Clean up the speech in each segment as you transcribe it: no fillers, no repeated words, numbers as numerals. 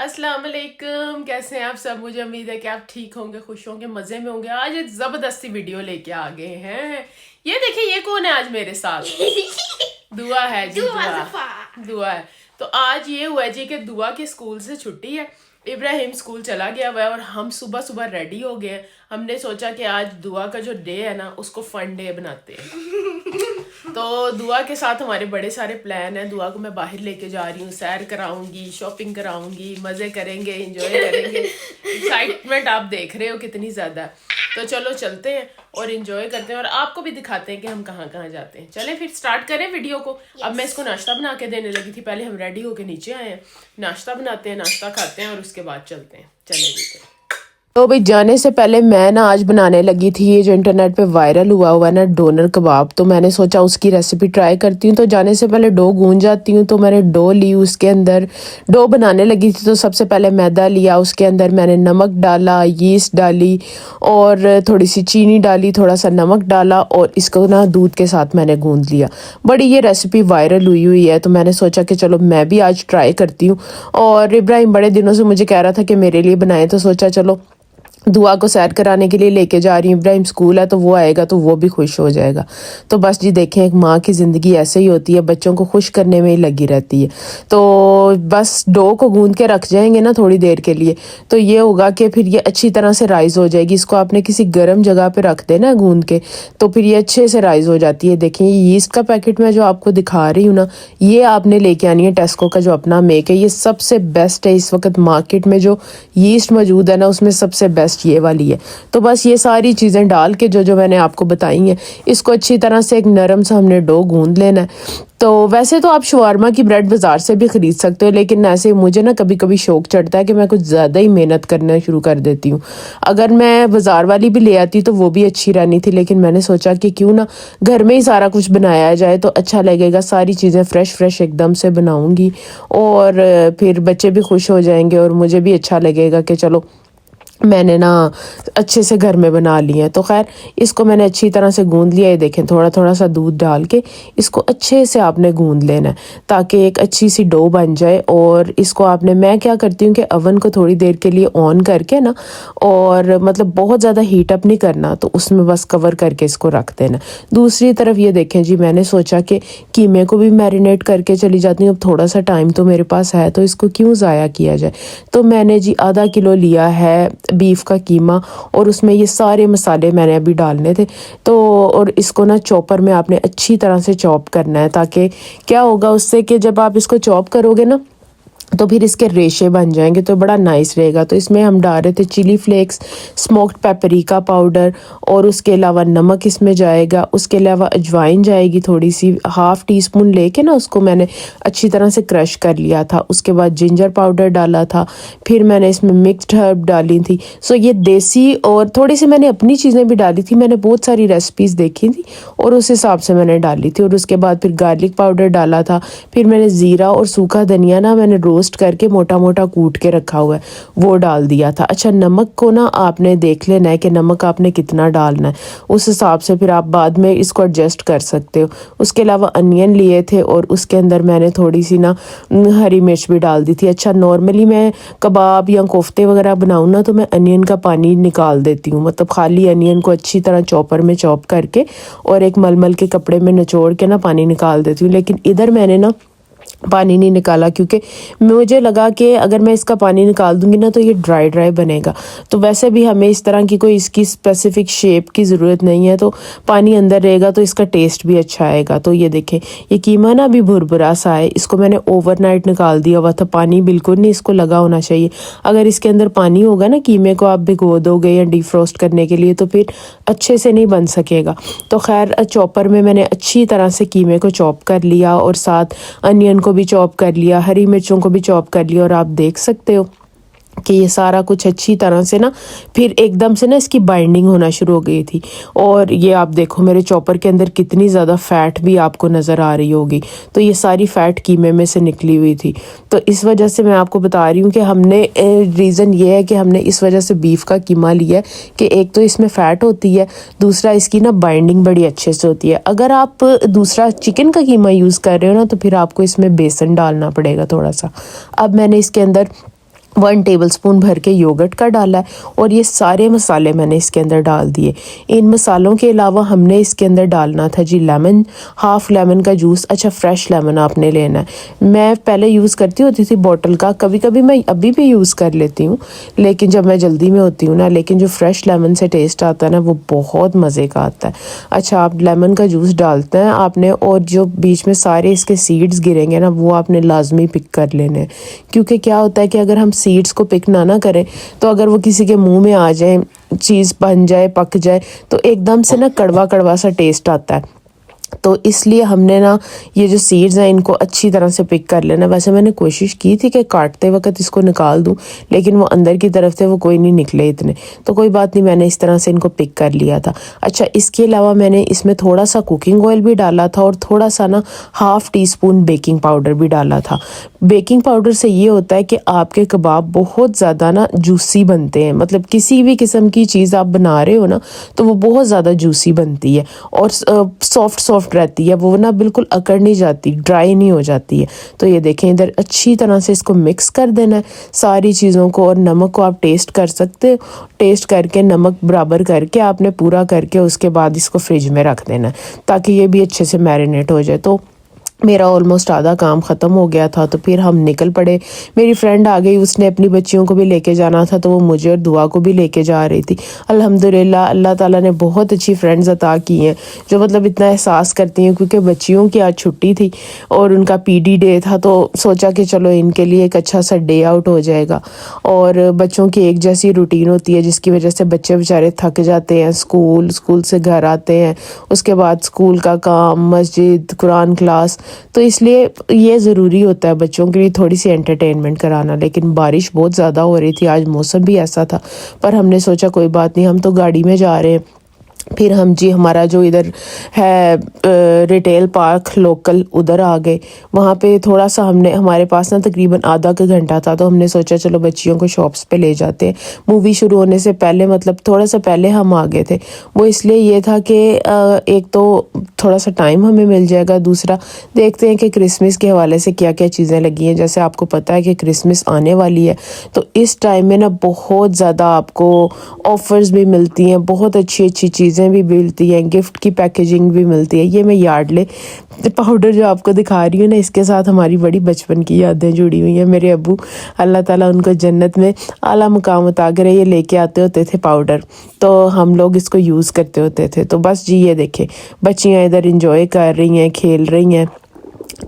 अस्सलाम वालेकुम। कैसे हैं आप सब? मुझे उम्मीद है कि आप ठीक होंगे, खुश होंगे, मज़े में होंगे। आज एक ज़बरदस्ती वीडियो लेके आ गए हैं। ये देखिए, ये कौन है आज मेरे साथ? दुआ है जी, दुआ दुआ है। तो आज ये हुआ है जी कि दुआ के स्कूल से छुट्टी है, इब्राहिम स्कूल चला गया हुआ है और हम सुबह सुबह रेडी हो गए हैं। हमने सोचा कि आज दुआ का जो डे है ना, उसको फन डे बनाते हैं। तो दुआ के साथ हमारे बड़े सारे प्लान हैं। दुआ को मैं बाहर लेके जा रही हूँ, सैर कराऊंगी, शॉपिंग कराऊंगी, मज़े करेंगे, एंजॉय करेंगे। एक्साइटमेंट आप देख रहे हो कितनी ज़्यादा। तो चलो चलते हैं और एंजॉय करते हैं और आपको भी दिखाते हैं कि हम कहाँ कहाँ जाते हैं। चलें फिर स्टार्ट करें वीडियो को। अब मैं इसको नाश्ता बना के देने लगी थी। पहले हम रेडी होके नीचे आए हैं, नाश्ता बनाते हैं, नाश्ता खाते हैं और उसके बाद चलते हैं। चले जी। तो भाई जाने से पहले मैं ना आज बनाने लगी थी ये जो इंटरनेट पे वायरल हुआ है ना, डोनर कबाब। तो मैंने सोचा उसकी रेसिपी ट्राई करती हूँ। तो जाने से पहले डो गूंज जाती हूँ। तो मैंने डो ली, उसके अंदर डो बनाने लगी थी। तो सबसे पहले मैदा लिया, उसके अंदर मैंने नमक डाला, यीस्ट डाली और थोड़ी सी चीनी डाली, थोड़ा सा नमक डाला और इसको ना दूध के साथ मैंने गूंद लिया। बड़ी ये रेसिपी वायरल हुई है, तो मैंने सोचा कि चलो मैं भी आज ट्राई करती हूँ। और इब्राहिम बड़े दिनों से मुझे कह रहा था कि मेरे लिए बनाए, तो सोचा चलो दुआ को सैर कराने के लिए लेके जा रही हूँ। इब्राहिम स्कूल है तो वो आएगा तो वो भी खुश हो जाएगा। तो बस जी देखें, एक माँ की ज़िंदगी ऐसे ही होती है, बच्चों को खुश करने में ही लगी रहती है। तो बस डो को गूंद के रख जाएंगे ना थोड़ी देर के लिए, तो ये होगा कि फिर ये अच्छी तरह से राइज़ हो जाएगी। इसको आपने किसी गर्म जगह पे रख देना गूंद के, तो फिर ये अच्छे से राइज़ हो जाती है। देखिए ये यीस्ट का पैकेट मैं जो आपको दिखा रही हूँ ना, ये आपने लेके आनी है। टेस्को का जो अपना मेक है, ये सबसे बेस्ट है इस वक्त मार्केट में। जो यीस्ट मौजूद है ना, उसमें सबसे बेस्ट ये वाली है। तो बस ये सारी चीज़ें डाल के जो जो मैंने आपको बताई हैं, इसको अच्छी तरह से एक नरम सा हमने डो गूंद लेना है। तो वैसे तो आप शवारमा की ब्रेड बाज़ार से भी ख़रीद सकते हो, लेकिन ऐसे मुझे ना कभी कभी शौक चढ़ता है कि मैं कुछ ज़्यादा ही मेहनत करना शुरू कर देती हूँ। अगर मैं बाज़ार वाली भी ले आती तो वो भी अच्छी रहनी थी, लेकिन मैंने सोचा कि क्यों ना घर में ही सारा कुछ बनाया जाए तो अच्छा लगेगा। सारी चीज़ें फ़्रेश फ़्रेश एकदम से बनाऊँगी और फिर बच्चे भी खुश हो जाएंगे और मुझे भी अच्छा लगेगा कि चलो मैंने ना अच्छे से घर में बना लिया है। तो खैर इसको मैंने अच्छी तरह से गूंद लिया है। देखें थोड़ा थोड़ा सा दूध डाल के इसको अच्छे से आपने गूंद लेना है ताकि एक अच्छी सी डो बन जाए। और इसको आपने, मैं क्या करती हूँ कि अवन को थोड़ी देर के लिए ऑन करके ना, और मतलब बहुत ज़्यादा हीट अप नहीं करना, तो उसमें बस कवर करके इसको रख देना। दूसरी तरफ ये देखें जी, मैंने सोचा कि कीमे को भी मैरिनेट करके चली जाती हूँ। अब थोड़ा सा टाइम तो मेरे पास है, तो इसको क्यों ज़ाया किया जाए। तो मैंने जी आधा किलो लिया है बीफ का कीमा और उसमें ये सारे मसाले मैंने अभी डालने थे। तो और इसको ना चॉपर में आपने अच्छी तरह से चॉप करना है, ताकि क्या होगा उससे कि जब आप इसको चॉप करोगे ना तो फिर इसके रेशे बन जाएंगे, तो बड़ा नाइस रहेगा। तो इसमें हम डाल रहे थे chilli flakes, smoked paprika powder और उसके अलावा नमक इसमें जाएगा। उसके अलावा अजवाइन जाएगी थोड़ी सी, हाफ़ टी स्पून लेके ना उसको मैंने अच्छी तरह से क्रश कर लिया था। उसके बाद जिंजर पाउडर डाला था, फिर मैंने इसमें मिक्स्ड हर्ब डाली थी। सो ये देसी और थोड़ी सी मैंने अपनी चीज़ें भी डाली थी। मैंने बहुत सारी रेसिपीज़ देखी थी और उस हिसाब से मैंने डाली थी। और उसके बाद फिर गार्लिक पाउडर डाला था। फिर मैंने ज़ीरा और सूखा धनिया ना मैंने रोस्ट करके मोटा मोटा कूट के रखा हुआ है, वो डाल दिया था। अच्छा नमक को ना आपने देख लेना है कि नमक आपने कितना डालना है, उस हिसाब से फिर आप बाद में इसको एडजस्ट कर सकते हो। उसके अलावा अनियन लिए थे और उसके अंदर मैंने थोड़ी सी ना हरी मिर्च भी डाल दी थी। अच्छा नॉर्मली मैं कबाब या कोफ्ते वगैरह बनाऊँ ना, तो मैं अनियन का पानी निकाल देती हूँ, मतलब खाली अनियन को अच्छी तरह चॉपर में चॉप करके और एक मलमल के कपड़े में निचोड़ के ना पानी निकाल देती हूँ। लेकिन इधर मैंने ना पानी नहीं निकाला, क्योंकि मुझे लगा कि अगर मैं इसका पानी निकाल दूंगी ना तो ये ड्राई ड्राई बनेगा। तो वैसे भी हमें इस तरह की कोई इसकी स्पेसिफिक शेप की ज़रूरत नहीं है, तो पानी अंदर रहेगा तो इसका टेस्ट भी अच्छा आएगा। तो ये देखें ये कीमा ना अभी भुरभुरा सा है, इसको मैंने ओवरनाइट निकाल दिया हुआ था। पानी बिल्कुल नहीं इसको लगा होना चाहिए। अगर इसके अंदर पानी होगा ना, कीमे को आप भिगो दोगे या डिफ्रोस्ट करने के लिए, तो फिर अच्छे से नहीं बन सकेगा। तो खैर चॉपर में मैंने अच्छी तरह से कीमे को चॉप कर लिया और साथ अनियन को भी चॉप कर लिया, हरी मिर्चों को भी चॉप कर लिया। और आप देख सकते हो कि ये सारा कुछ अच्छी तरह से ना फिर एकदम से ना इसकी बाइंडिंग होना शुरू हो गई थी। और ये आप देखो मेरे चॉपर के अंदर कितनी ज़्यादा फ़ैट भी आपको नज़र आ रही होगी। तो ये सारी फ़ैट कीमे में से निकली हुई थी। तो इस वजह से मैं आपको बता रही हूँ कि हमने रीज़न ये है कि हमने इस वजह से बीफ का कीमा लिया है कि एक तो इसमें फ़ैट होती है, दूसरा इसकी ना बाइंडिंग बड़ी अच्छे से होती है। अगर आप दूसरा चिकन का कीमा यूज़ कर रहे हो ना, तो फिर आपको इसमें बेसन डालना पड़ेगा थोड़ा सा। अब मैंने इसके अंदर 1 टेबलस्पून भर के योगर्ट का डाला है और ये सारे मसाले मैंने इसके अंदर डाल दिए। इन मसालों के अलावा हमने इसके अंदर डालना था जी लेमन, हाफ लेमन का जूस। अच्छा, फ्रेश लेमन आपने लेना है। मैं पहले यूज़ करती होती थी बॉटल का, कभी कभी मैं अभी भी यूज़ कर लेती हूँ, लेकिन जब मैं जल्दी में होती हूँ ना, लेकिन जो फ्रेश लेमन से टेस्ट आता है ना वो बहुत मज़े का आता है। अच्छा, आप लेमन का जूस डालते हैं आपने, और जो बीच में सारे इसके सीड्स गिरेंगे ना वो आपने लाजमी पिक कर लेने हैं, क्योंकि क्या होता है कि अगर हम सीड्स को पिक ना करें तो अगर वो किसी के मुंह में आ जाए, चीज़ बन जाए, पक जाए, तो एकदम से ना कड़वा कड़वा सा टेस्ट आता है। तो इसलिए हमने ना ये जो सीड्स हैं इनको अच्छी तरह से पिक कर लेना। वैसे मैंने कोशिश की थी कि काटते वक्त इसको निकाल दूं, लेकिन वो अंदर की तरफ से वो कोई नहीं निकले इतने, तो कोई बात नहीं, मैंने इस तरह से इनको पिक कर लिया था। अच्छा, इसके अलावा मैंने इसमें थोड़ा सा कुकिंग ऑयल भी डाला था और थोड़ा सा ना ½ टीस्पून बेकिंग पाउडर भी डाला था। बेकिंग पाउडर से ये होता है कि आपके कबाब बहुत ज़्यादा ना जूसी बनते हैं, मतलब किसी भी किस्म की चीज़ आप बना रहे हो ना तो वो बहुत ज़्यादा जूसी बनती है और सॉफ्ट रहती है, वो ना बिल्कुल अकड़ नहीं जाती, ड्राई नहीं हो जाती है। तो ये देखें, इधर अच्छी तरह से इसको मिक्स कर देना है सारी चीज़ों को, और नमक को आप टेस्ट कर सकते हो। टेस्ट करके नमक बराबर करके आपने पूरा करके उसके बाद इसको फ्रिज में रख देना है ताकि ये भी अच्छे से मैरिनेट हो जाए। तो मेरा ऑलमोस्ट आधा काम ख़त्म हो गया था, तो फिर हम निकल पड़े। मेरी फ्रेंड आ गई, उसने अपनी बच्चियों को भी लेके जाना था, तो वो मुझे और दुआ को भी लेके जा रही थी। अल्हम्दुलिल्लाह, अल्लाह ताला ने बहुत अच्छी फ्रेंड्स अता की हैं जो मतलब इतना एहसास करती हैं, क्योंकि बच्चियों की आज छुट्टी थी और उनका पीडी डे था, तो सोचा कि चलो इनके लिए एक अच्छा सा डे आउट हो जाएगा। और बच्चों की एक जैसी रूटीन होती है जिसकी वजह से बच्चे बेचारे थक जाते हैं, स्कूल से घर आते हैं, उसके बाद स्कूल का काम, मस्जिद, कुरान क्लास, तो इसलिए ये ज़रूरी होता है बच्चों के लिए थोड़ी सी एंटरटेनमेंट कराना। लेकिन बारिश बहुत ज़्यादा हो रही थी, आज मौसम भी ऐसा था, पर हमने सोचा कोई बात नहीं, हम तो गाड़ी में जा रहे हैं। फिर हम जी हमारा जो इधर है रिटेल पार्क लोकल, उधर आ गए। वहाँ पे थोड़ा सा हमने, हमारे पास ना तकरीबन आधा का घंटा था, तो हमने सोचा चलो बच्चियों को शॉप्स पे ले जाते हैं। मूवी शुरू होने से पहले, मतलब थोड़ा सा पहले हम आ गए थे। वो इसलिए ये था कि एक तो थोड़ा सा टाइम हमें मिल जाएगा, दूसरा देखते हैं कि क्रिसमस के हवाले से क्या क्या चीज़ें लगी हैं। जैसे आपको पता है कि क्रिसमस आने वाली है, तो इस टाइम में ना बहुत ज़्यादा आपको ऑफ़र्स भी मिलती हैं, बहुत अच्छी अच्छी चीज़ें भी मिलती हैं, गिफ्ट की पैकेजिंग भी मिलती है। ये मैं यार्डले पाउडर जो आपको दिखा रही हूँ ना, इसके साथ हमारी बड़ी बचपन की यादें जुड़ी हुई हैं। मेरे अब्बू, अल्लाह ताला उनको जन्नत में आला मुकाम अता करे, ये लेके आते होते थे पाउडर, तो हम लोग इसको यूज़ करते होते थे। तो बस जी ये देखें, बच्चियाँ इधर इंजॉय कर रही हैं, खेल रही हैं।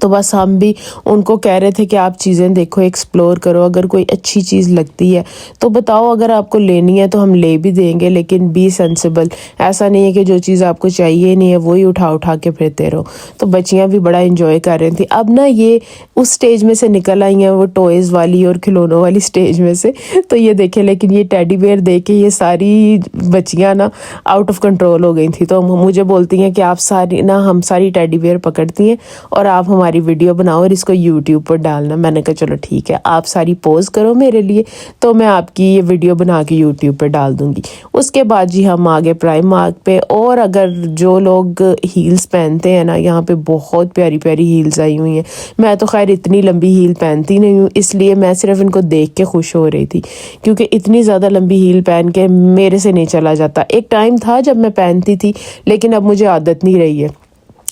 तो बस हम भी उनको कह रहे थे कि आप चीज़ें देखो, एक्सप्लोर करो, अगर कोई अच्छी चीज़ लगती है तो बताओ, अगर आपको लेनी है तो हम ले भी देंगे, लेकिन बी सेंसिबल। ऐसा नहीं है कि जो चीज़ आपको चाहिए नहीं है वही उठा के फिरते रहो। तो बच्चियाँ भी बड़ा इंजॉय कर रही थी। अब ना ये उस स्टेज में से निकल आई हैं, वो टॉयज़ वाली और खिलौनों वाली स्टेज में से। तो ये देखें, लेकिन ये टेडी बेयर देख के ये सारी बच्चियाँ ना आउट ऑफ कंट्रोल हो गई थी। तो मुझे बोलती हैं कि आप सारी ना, हम सारी टेडी बेयर पकड़ती हैं और आप हमारी वीडियो बनाओ और इसको यूट्यूब पर डालना। मैंने कहा चलो ठीक है, आप सारी पोज करो मेरे लिए, तो मैं आपकी ये वीडियो बना के यूट्यूब पर डाल दूंगी। उसके बाद जी हम आगे प्राइम मार्क पे, और अगर जो लोग हील्स पहनते हैं ना, यहाँ पे बहुत प्यारी प्यारी हील्स आई हुई हैं। मैं तो खैर इतनी लंबी हील पहनती नहीं हूँ, इसलिए मैं सिर्फ इनको देख के खुश हो रही थी, क्योंकि इतनी ज़्यादा लंबी हील पहन के मेरे से नहीं चला जाता। एक टाइम था जब मैं पहनती थी, लेकिन अब मुझे आदत नहीं रही है।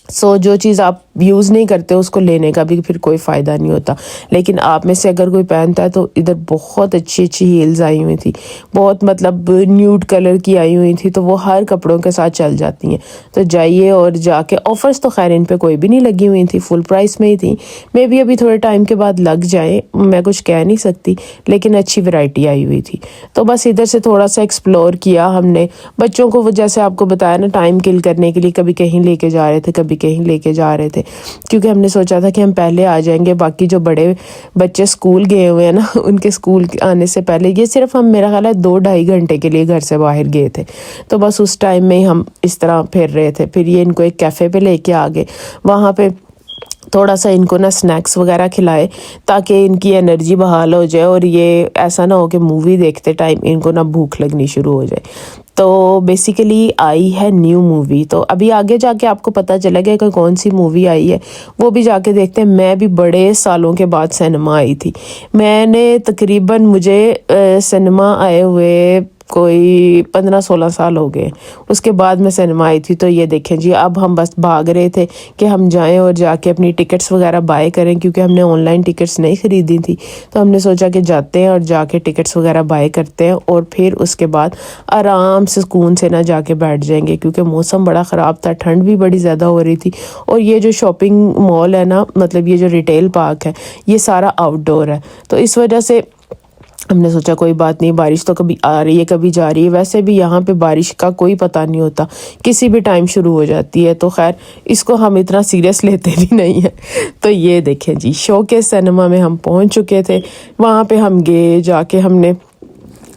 सो जो चीज़ आप यूज़ नहीं करते उसको लेने का भी फिर कोई फ़ायदा नहीं होता। लेकिन आप में से अगर कोई पहनता है तो इधर बहुत अच्छी अच्छी हील्स आई हुई थी, बहुत मतलब न्यूड कलर की आई हुई थी, तो वो हर कपड़ों के साथ चल जाती हैं। तो जाइए और जाके, ऑफ़र्स तो खैर इन पे कोई भी नहीं लगी हुई थी, फुल प्राइस में ही थी। मे बी अभी थोड़े टाइम के बाद लग जाए, मैं कुछ कह नहीं सकती, लेकिन अच्छी वैरायटी आई हुई थी। तो बस इधर से थोड़ा सा एक्सप्लोर किया हमने। बच्चों को वो जैसे आपको बताया ना, टाइम किल करने के लिए कभी कहीं लेके जा रहे थे, कभी कहीं लेके जा रहे थे, क्योंकि हमने सोचा था कि हम पहले आ जाएंगे, बाकी जो बड़े बच्चे स्कूल गए हुए हैं ना, उनके स्कूल आने से पहले। ये सिर्फ हम, मेरा ख्याल है 2-2.5 घंटे के लिए घर से बाहर गए थे, तो बस उस टाइम में हम इस तरह फिर रहे थे। फिर ये इनको एक कैफ़े पे लेके आ गए, वहाँ पे थोड़ा सा इनको ना स्नैक्स वगैरह खिलाए ताकि इनकी एनर्जी बहाल हो जाए, और ये ऐसा ना हो कि मूवी देखते टाइम इनको ना भूख लगनी शुरू हो जाए। तो बेसिकली आई है न्यू मूवी, तो अभी आगे जाके आपको पता चलेगा कि कौन सी मूवी आई है, वो भी जाके देखते हैं। मैं भी बड़े सालों के बाद सिनेमा आई थी। मैंने तकरीबन मुझे सिनेमा आए हुए कोई 15-16 साल हो गए, उसके बाद मैं सिनेमा आई थी। तो ये देखें जी, अब हम बस भाग रहे थे कि हम जाएं और जाके अपनी टिकट्स वगैरह बाय करें, क्योंकि हमने ऑनलाइन टिकट्स नहीं ख़रीदी थी। तो हमने सोचा कि जाते हैं और जाके टिकट्स वगैरह बाय करते हैं और फिर उसके बाद आराम से सुकून से ना जाके बैठ जाएंगे, क्योंकि मौसम बड़ा ख़राब था, ठंड भी बड़ी ज़्यादा हो रही थी। और ये जो शॉपिंग मॉल है ना, मतलब ये जो रिटेल पार्क है, ये सारा आउटडोर है। तो इस वजह से हमने सोचा कोई बात नहीं, बारिश तो कभी आ रही है कभी जा रही है, वैसे भी यहाँ पे बारिश का कोई पता नहीं होता, किसी भी टाइम शुरू हो जाती है। तो खैर इसको हम इतना सीरियस लेते भी नहीं है। तो ये देखें जी, शोकेस सिनेमा में हम पहुँच चुके थे। वहाँ पे हम गए, जाके हमने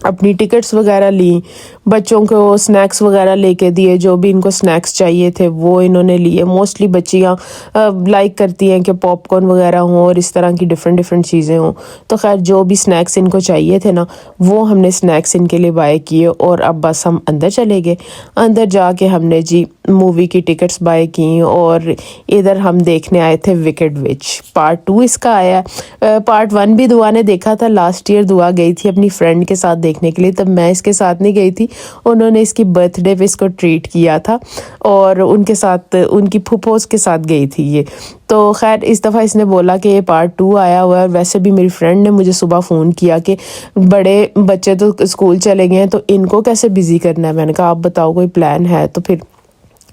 अपनी टिकट्स वगैरह ली, बच्चों को स्नैक्स वगैरह लेके दिए, जो भी इनको स्नैक्स चाहिए थे वो इन्होंने लिए। मोस्टली बच्चियाँ लाइक करती हैं कि पॉपकॉर्न वगैरह हों और इस तरह की डिफरेंट डिफरेंट चीज़ें हों। तो खैर जो भी स्नैक्स इनको चाहिए थे ना, वो हमने स्नैक्स इनके लिए बाय किए और अब बस हम अंदर चले गए। अंदर जाके हमने जी मूवी की टिकट्स बाय की और इधर हम देखने आए थे विकेड विच पार्ट 2 इसका आया। पार्ट 1 भी दुआ ने देखा था, लास्ट ईयर दुआ गई थी अपनी फ्रेंड के साथ देखने के लिए, तब मैं इसके साथ नहीं गई थी। उन्होंने इसकी बर्थडे पे इसको ट्रीट किया था और उनके साथ, उनकी फूफोस के साथ गई थी ये। तो खैर इस दफ़ा इसने बोला कि ये पार्ट 2 आया हुआ है। वैसे भी मेरी फ्रेंड ने मुझे सुबह फ़ोन किया कि बड़े बच्चे तो स्कूल चले गए हैं, तो इनको कैसे बिज़ी करना है। मैंने कहा आप बताओ कोई प्लान है तो फिर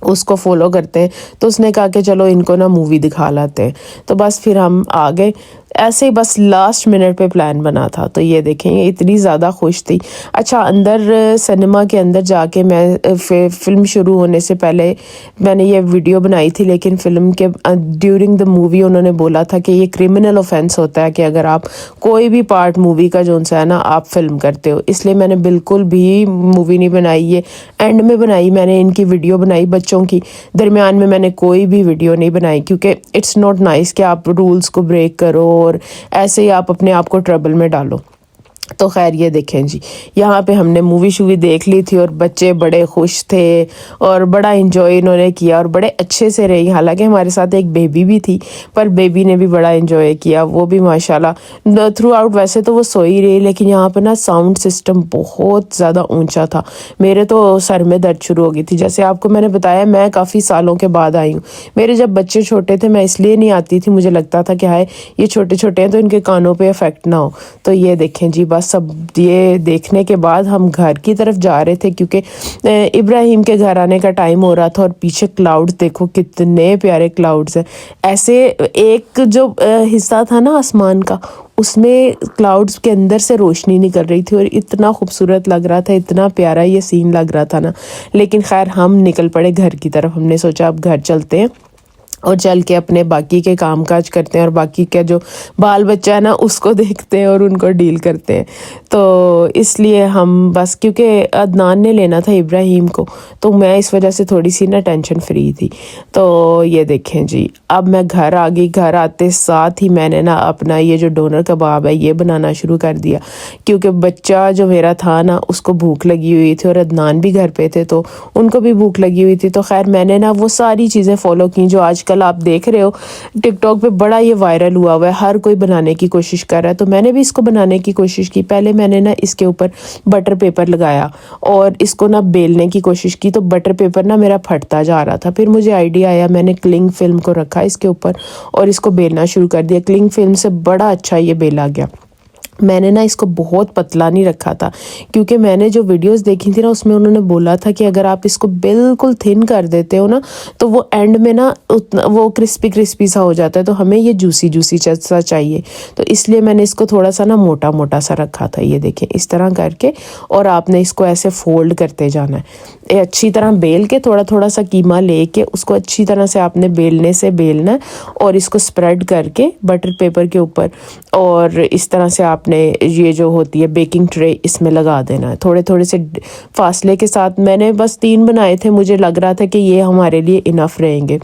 उसको फॉलो करते हैं। तो उसने कहा कि चलो इनको ना मूवी दिखा लाते हैं। तो बस फिर हम आ गए, ऐसे ही बस लास्ट मिनट पे प्लान बना था। तो ये देखें, इतनी ज़्यादा खुश थी। अच्छा, अंदर सिनेमा के अंदर जाके मैं फ़िल्म शुरू होने से पहले मैंने ये वीडियो बनाई थी, लेकिन फ़िल्म के ड्यूरिंग द मूवी उन्होंने बोला था कि ये क्रिमिनल ऑफेंस होता है कि अगर आप कोई भी पार्ट मूवी का जो है ना आप फिल्म करते हो, इसलिए मैंने बिल्कुल भी मूवी नहीं बनाई। ये एंड में बनाई मैंने, इनकी वीडियो बनाई बच्चों की, दरमियान में मैंने कोई भी वीडियो नहीं बनाई, क्योंकि इट्स नॉट नाइस कि आप रूल्स को ब्रेक करो और ऐसे ही आप अपने आप को ट्रबल में डालो। तो खैर ये देखें जी, यहाँ पे हमने मूवी शूवी देख ली थी और बच्चे बड़े खुश थे और बड़ा एंजॉय इन्होंने किया और बड़े अच्छे से रही। हालांकि हमारे साथ एक बेबी भी थी, पर बेबी ने भी बड़ा एंजॉय किया, वो भी माशाल्लाह थ्रू आउट। वैसे तो वो सोई रही, लेकिन यहाँ पे ना साउंड सिस्टम बहुत ज़्यादा ऊंचा था, मेरे तो सर में दर्द शुरू हो गई थी। जैसे आपको मैंने बताया, मैं काफ़ी सालों के बाद आई हूँ। मेरे जब बच्चे छोटे थे मैं इसलिए नहीं आती थी, मुझे लगता था कि हाय ये छोटे छोटे हैं तो इनके कानों पर इफ़ेक्ट ना हो। तो ये देखें जी, बस सब ये देखने के बाद हम घर की तरफ जा रहे थे, क्योंकि इब्राहिम के घर आने का टाइम हो रहा था। और पीछे क्लाउड्स देखो, कितने प्यारे क्लाउड्स हैं। ऐसे एक जो हिस्सा था ना आसमान का, उसमें क्लाउड्स के अंदर से रोशनी निकल रही थी और इतना खूबसूरत लग रहा था, इतना प्यारा ये सीन लग रहा था ना। लेकिन खैर हम निकल पड़े घर की तरफ। हमने सोचा अब घर चलते हैं और चल के अपने बाकी के कामकाज करते हैं और बाकी का जो बाल बच्चा है ना उसको देखते हैं और उनको डील करते हैं। तो इसलिए हम बस, क्योंकि अदनान ने लेना था इब्राहिम को, तो मैं इस वजह से थोड़ी सी ना टेंशन फ्री थी। तो ये देखें जी, अब मैं घर आ गई। घर आते साथ ही मैंने ना अपना ये जो डोनर कबाब है ये बनाना शुरू कर दिया, क्योंकि बच्चा जो मेरा था ना उसको भूख लगी हुई थी और अदनान भी घर पे थे तो उनको भी भूख लगी हुई थी। तो खैर मैंने ना वो सारी चीज़ें फॉलो की जो आज कल आप देख रहे हो टिकटॉक पे बड़ा ये वायरल हुआ हुआ है, हर कोई बनाने की कोशिश कर रहा है। तो मैंने भी इसको बनाने की कोशिश की। पहले मैंने ना इसके ऊपर बटर पेपर लगाया और इसको ना बेलने की कोशिश की, तो बटर पेपर ना मेरा फटता जा रहा था। फिर मुझे आइडिया आया, मैंने क्लिंग फिल्म को रखा इसके ऊपर और इसको बेलना शुरू कर दिया। क्लिंग फिल्म से बड़ा अच्छा ये बेला गया। मैंने ना इसको बहुत पतला नहीं रखा था, क्योंकि मैंने जो वीडियोस देखी थी ना उसमें उन्होंने बोला था कि अगर आप इसको बिल्कुल थिन कर देते हो ना तो वो एंड में ना उतना वो क्रिस्पी क्रिस्पी सा हो जाता है, तो हमें ये जूसी जूसी सा चाहिए। तो इसलिए मैंने इसको थोड़ा सा ना मोटा मोटा सा रखा था। ये देखें इस तरह करके, और आपने इसको ऐसे फोल्ड करते जाना है, ये अच्छी तरह बेल के थोड़ा थोड़ा सा कीमा लेके उसको अच्छी तरह से आपने बेलने से बेलना है और इसको स्प्रेड करके बटर पेपर के ऊपर, और इस तरह से आपने ये जो होती है बेकिंग ट्रे इसमें लगा देना है थोड़े थोड़े से फासले के साथ। मैंने बस 3 बनाए थे, मुझे लग रहा था कि ये हमारे लिए इनफ रहेंगे।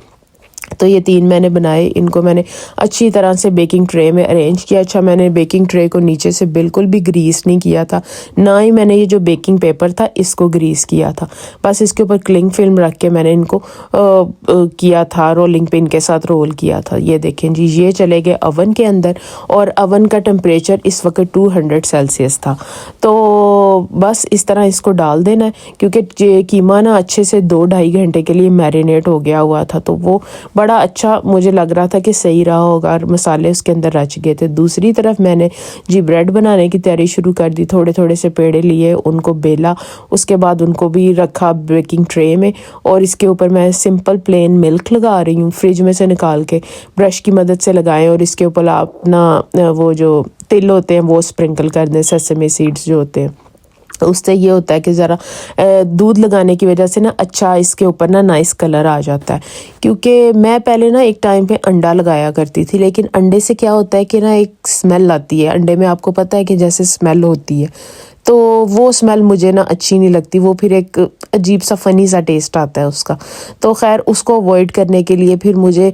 तो ये 3 मैंने बनाए। इनको मैंने अच्छी तरह से बेकिंग ट्रे में अरेंज किया। अच्छा, मैंने बेकिंग ट्रे को नीचे से बिल्कुल भी ग्रीस नहीं किया था, ना ही मैंने ये जो बेकिंग पेपर था इसको ग्रीस किया था। बस इसके ऊपर क्लिंग फिल्म रख के मैंने इनको किया था, रोलिंग पिन के साथ रोल किया था। ये देखें जी, ये चले गए अवन के अंदर और अवन का टेम्परेचर इस वक्त 200 सेल्सियस था। तो बस इस तरह इसको डाल देना है, क्योंकि कीमा ना अच्छे से 2-2.5 घंटे के लिए मैरिनेट हो गया हुआ था, तो वो बड़ा अच्छा मुझे लग रहा था कि सही रहा होगा और मसाले उसके अंदर रच गए थे। दूसरी तरफ मैंने जी ब्रेड बनाने की तैयारी शुरू कर दी। थोड़े थोड़े से पेड़े लिए, उनको बेला, उसके बाद उनको भी रखा बेकिंग ट्रे में और इसके ऊपर मैं सिंपल प्लेन मिल्क लगा रही हूँ, फ्रिज में से निकाल के ब्रश की मदद से लगाएं और इसके ऊपर अपना वो जो तिल होते हैं वो स्प्रिंकल कर दें, सेसमे सीड्स जो होते हैं। तो उससे ये होता है कि ज़रा दूध लगाने की वजह से ना अच्छा इसके ऊपर ना नाइस कलर आ जाता है। क्योंकि मैं पहले ना एक टाइम पे अंडा लगाया करती थी, लेकिन अंडे से क्या होता है कि ना एक स्मेल आती है अंडे में, आपको पता है कि जैसे स्मेल होती है, तो वो स्मेल मुझे ना अच्छी नहीं लगती, वो फिर एक अजीब सा फ़नी सा टेस्ट आता है उसका। तो खैर उसको अवॉइड करने के लिए फिर मुझे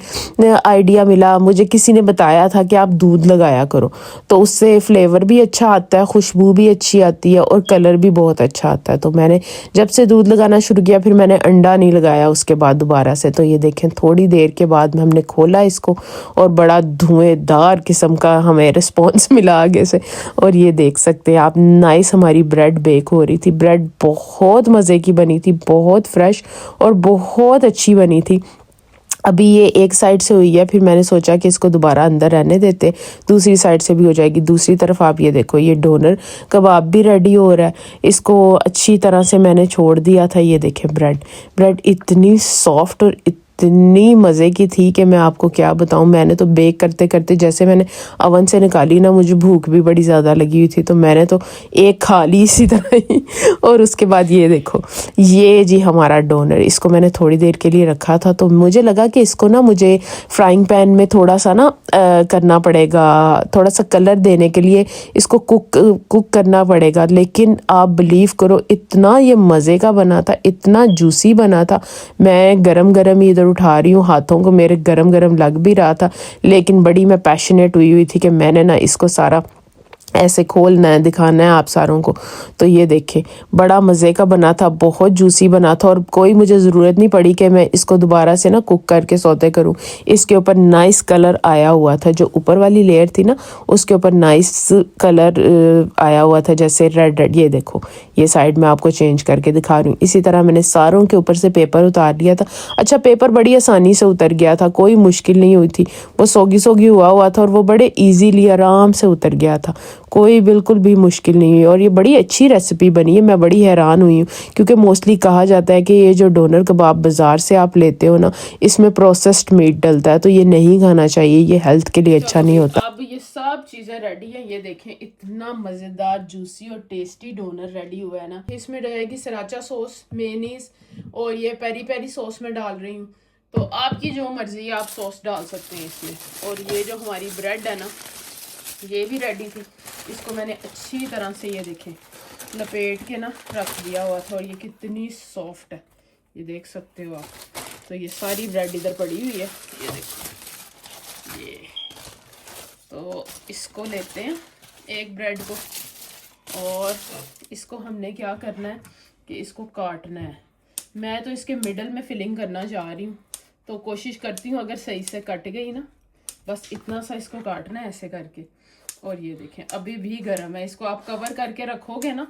आइडिया मिला, मुझे किसी ने बताया था कि आप दूध लगाया करो, तो उससे फ्लेवर भी अच्छा आता है, खुशबू भी अच्छी आती है और कलर भी बहुत अच्छा आता है। तो मैंने जब से दूध लगाना शुरू किया फिर मैंने अंडा नहीं लगाया उसके बाद दोबारा से। तो ये देखें, थोड़ी देर के बाद हमने खोला इसको और बड़ा धुएंधार किस्म का हमें रिस्पॉन्स मिला आगे से, और ये देख सकते हैं आप, नाइस हमारी ब्रेड बेक हो रही थी। ब्रेड बहुत मज़े की बनी थी, बहुत फ्रेश और बहुत अच्छी बनी थी। अभी ये एक साइड से हुई है, फिर मैंने सोचा कि इसको दोबारा अंदर रहने देते, दूसरी साइड से भी हो जाएगी। दूसरी तरफ आप ये देखो, ये डोनर कबाब भी रेडी हो रहा है। इसको अच्छी तरह से मैंने छोड़ दिया था। ये देखें, ब्रेड इतनी सॉफ्ट और इतनी मज़े की थी कि मैं आपको क्या बताऊं। मैंने तो बेक करते करते जैसे मैंने अवन से निकाली ना, मुझे भूख भी बड़ी ज़्यादा लगी हुई थी, तो मैंने तो एक खा ली इसी तरह ही। और उसके बाद ये देखो, ये जी हमारा डोनर, इसको मैंने थोड़ी देर के लिए रखा था, तो मुझे लगा कि इसको ना मुझे फ्राइंग पैन में थोड़ा सा ना करना पड़ेगा, थोड़ा सा कलर देने के लिए इसको कुक करना पड़ेगा। लेकिन आप बिलीव करो, इतना ये मज़े का बना था, इतना जूसी बना था। मैं गरम गरम ही इधर उठा रही हूँ, हाथों को मेरे गरम गरम लग भी रहा था, लेकिन बड़ी मैं पैशनेट हुई थी कि मैंने ना इसको सारा ऐसे खोलना है, दिखाना है आप सारों को। तो ये देखें, बड़ा मज़े का बना था, बहुत जूसी बना था और कोई मुझे ज़रूरत नहीं पड़ी कि मैं इसको दोबारा से ना कुक करके सौते करूं। इसके ऊपर नाइस कलर आया हुआ था, जो ऊपर वाली लेयर थी ना उसके ऊपर नाइस कलर आया हुआ था, जैसे रेड। ये देखो, ये साइड में आपको चेंज करके दिखा रही हूँ। इसी तरह मैंने सारों के ऊपर से पेपर उतार लिया था। अच्छा, पेपर बड़ी आसानी से उतर गया था, कोई मुश्किल नहीं हुई थी, वो सोगी हुआ था और वो बड़े ईजीली आराम से उतर गया था, कोई बिल्कुल भी मुश्किल नहीं हुई। और ये बड़ी अच्छी रेसिपी बनी है, मैं बड़ी हैरान हुई हूँ, क्योंकि मोस्टली कहा जाता है कि ये जो डोनर कबाब बाज़ार से आप लेते हो ना, इसमें प्रोसेस्ड मीट डलता है, तो ये नहीं खाना चाहिए, ये हेल्थ के लिए अच्छा नहीं होता। अब ये सब चीज़ें रेडी हैं। ये देखें, इतना मज़ेदार जूसी और टेस्टी डोनर रेडी हुआ है ना। इसमें रहेगी सराचा सॉस, मेयोनीज और ये पेरी पेरी सॉस में डाल रही हूँ, तो आपकी जो मर्ज़ी है आप सॉस डाल सकते हैं इसमें। और ये जो हमारी ब्रेड है ना, ये भी रेडी थी। इसको मैंने अच्छी तरह से ये देखें लपेट के ना रख दिया हुआ था, और ये कितनी सॉफ्ट है, ये देख सकते हो आप। तो ये सारी ब्रेड इधर पड़ी हुई है, ये देखो। ये तो इसको लेते हैं एक ब्रेड को, और इसको हमने क्या करना है कि इसको काटना है। मैं तो इसके मिडल में फिलिंग करना चाह रही हूँ, तो कोशिश करती हूँ अगर सही से कट गई ना, बस इतना सा इसको काटना है ऐसे करके। और ये देखें, अभी भी गर्म है, इसको आप कवर करके रखोगे ना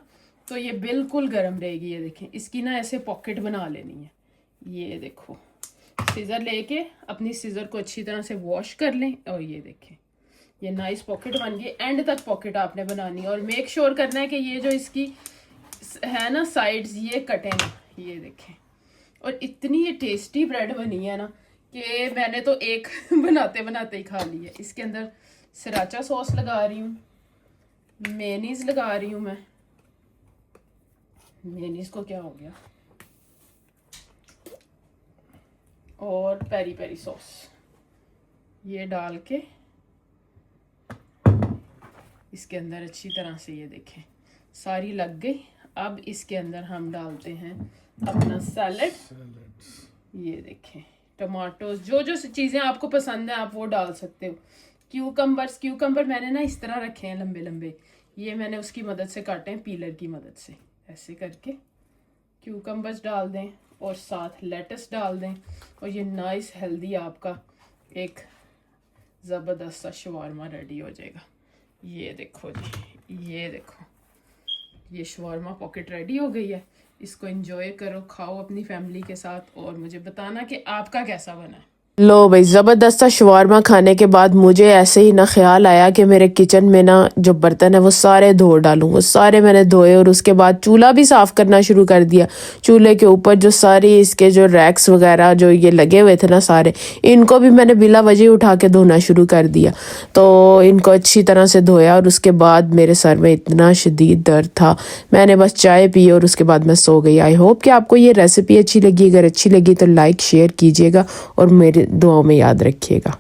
तो ये बिल्कुल गर्म रहेगी। ये देखें, इसकी ना ऐसे पॉकेट बना लेनी है। ये देखो, सीज़र लेके अपनी सीज़र को अच्छी तरह से वॉश कर लें, और ये देखें ये नाइस पॉकेट बन गई। एंड तक पॉकेट आपने बनानी है, और मेक श्योर करना है कि ये जो इसकी है ना साइड्स, ये कटे ना। ये देखें, और इतनी ये टेस्टी ब्रेड बनी है ना कि मैंने तो एक बनाते बनाते ही खा ली है। इसके अंदर सराचा सॉस लगा रही हूँ, मेयोनीज लगा रही हूँ मैं। मेयोनीज को क्या हो गया, और पेरी पेरी सॉस ये डाल के इसके अंदर अच्छी तरह से, ये देखें सारी लग गई। अब इसके अंदर हम डालते हैं अपना सैलड। ये देखें टमाटोज, जो जो चीज़ें आपको पसंद है आप वो डाल सकते हो। क्यूकम्बर मैंने ना इस तरह रखे हैं लंबे लंबे, ये मैंने उसकी मदद से काटे हैं, पीलर की मदद से। ऐसे करके क्यूकम्बर्स डाल दें और साथ लेटस डाल दें और ये नाइस हेल्दी आपका एक ज़बरदस्त सा शवारमा रेडी हो जाएगा। ये देखो जी, ये देखो, ये शवारमा पॉकेट रेडी हो गई है। इसको एंजॉय करो, खाओ अपनी फैमिली के साथ और मुझे बताना कि आपका कैसा बना है। लो भाई, ज़बरदस्त सा शवारमा खाने के बाद मुझे ऐसे ही ना ख्याल आया कि मेरे किचन में ना जो बर्तन है वो सारे धो डालूं। वो सारे मैंने धोए और उसके बाद चूल्हा भी साफ़ करना शुरू कर दिया। चूल्हे के ऊपर जो सारी इसके जो रैक्स वगैरह जो ये लगे हुए थे ना सारे, इनको भी मैंने बिला वजह उठा के धोना शुरू कर दिया। तो इनको अच्छी तरह से धोया और उसके बाद मेरे सर में इतना शदीद दर्द था, मैंने बस चाय पी और उसके बाद मैं सो गई। आई होप कि आपको ये रेसिपी अच्छी लगी। अगर अच्छी लगी तो लाइक शेयर कीजिएगा और मेरे दुआओं में याद रखिएगा।